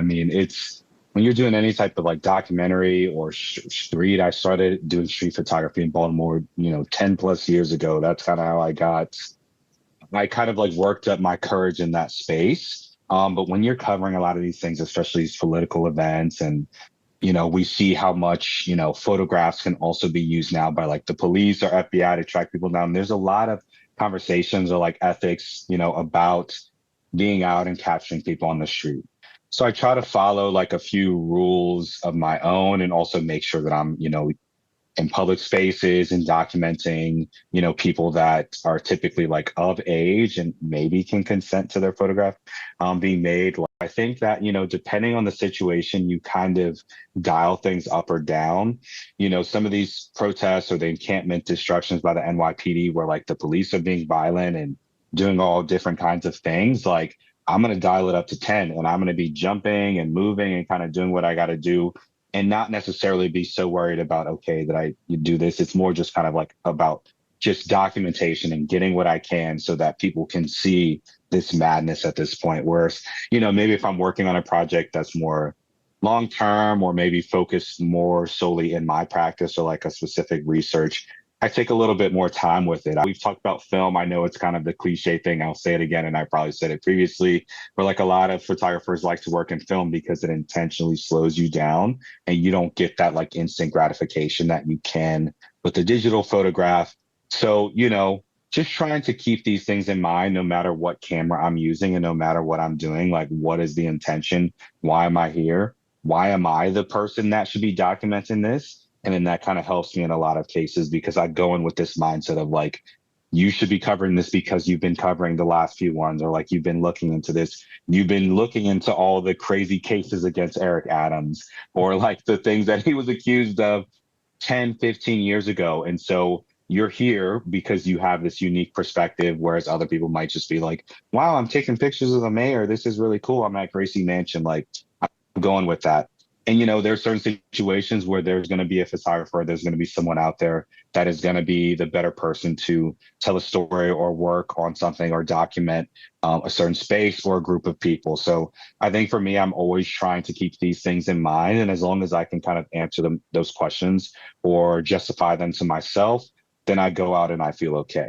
I mean, it's when you're doing any type of like documentary or street. I started doing street photography in Baltimore, 10 plus years ago. That's kind of how I kind of like worked up my courage in that space. But when you're covering a lot of these things, especially these political events, and we see how much, photographs can also be used now by like the police or FBI to track people down. There's a lot of conversations or like ethics, about being out and capturing people on the street. So I try to follow like a few rules of my own and also make sure that I'm, in public spaces and documenting, people that are typically like of age and maybe can consent to their photograph being made. Like, I think that, depending on the situation, you kind of dial things up or down. Some of these protests or the encampment destructions by the NYPD where like the police are being violent and doing all different kinds of things, like I'm going to dial it up to 10 and I'm going to be jumping and moving and kind of doing what I got to do and not necessarily be so worried about, okay, that I do this. It's more just kind of like about just documentation and getting what I can so that people can see this madness at this point. Whereas, maybe if I'm working on a project that's more long term or maybe focused more solely in my practice or like a specific research, I take a little bit more time with it. We've talked about film. I know it's kind of the cliche thing. I'll say it again, and I probably said it previously, but like a lot of photographers like to work in film because it intentionally slows you down and you don't get that like instant gratification that you can with the digital photograph. So, just trying to keep these things in mind no matter what camera I'm using and no matter what I'm doing. Like, what is the intention? Why am I here? Why am I the person that should be documenting this? And then that kind of helps me in a lot of cases because I go in with this mindset of like, you should be covering this because you've been covering the last few ones, or like you've been looking into this. You've been looking into all the crazy cases against Eric Adams, or like the things that he was accused of 10, 15 years ago. And so you're here because you have this unique perspective, whereas other people might just be like, wow, I'm taking pictures of the mayor. This is really cool. I'm at Gracie Mansion. Like, I'm going with that. And there's certain situations where there's going to be a photographer, there's going to be someone out there that is going to be the better person to tell a story or work on something or document a certain space or a group of people. So I think for me, I'm always trying to keep these things in mind. And as long as I can kind of answer those questions or justify them to myself, then I go out and I feel okay.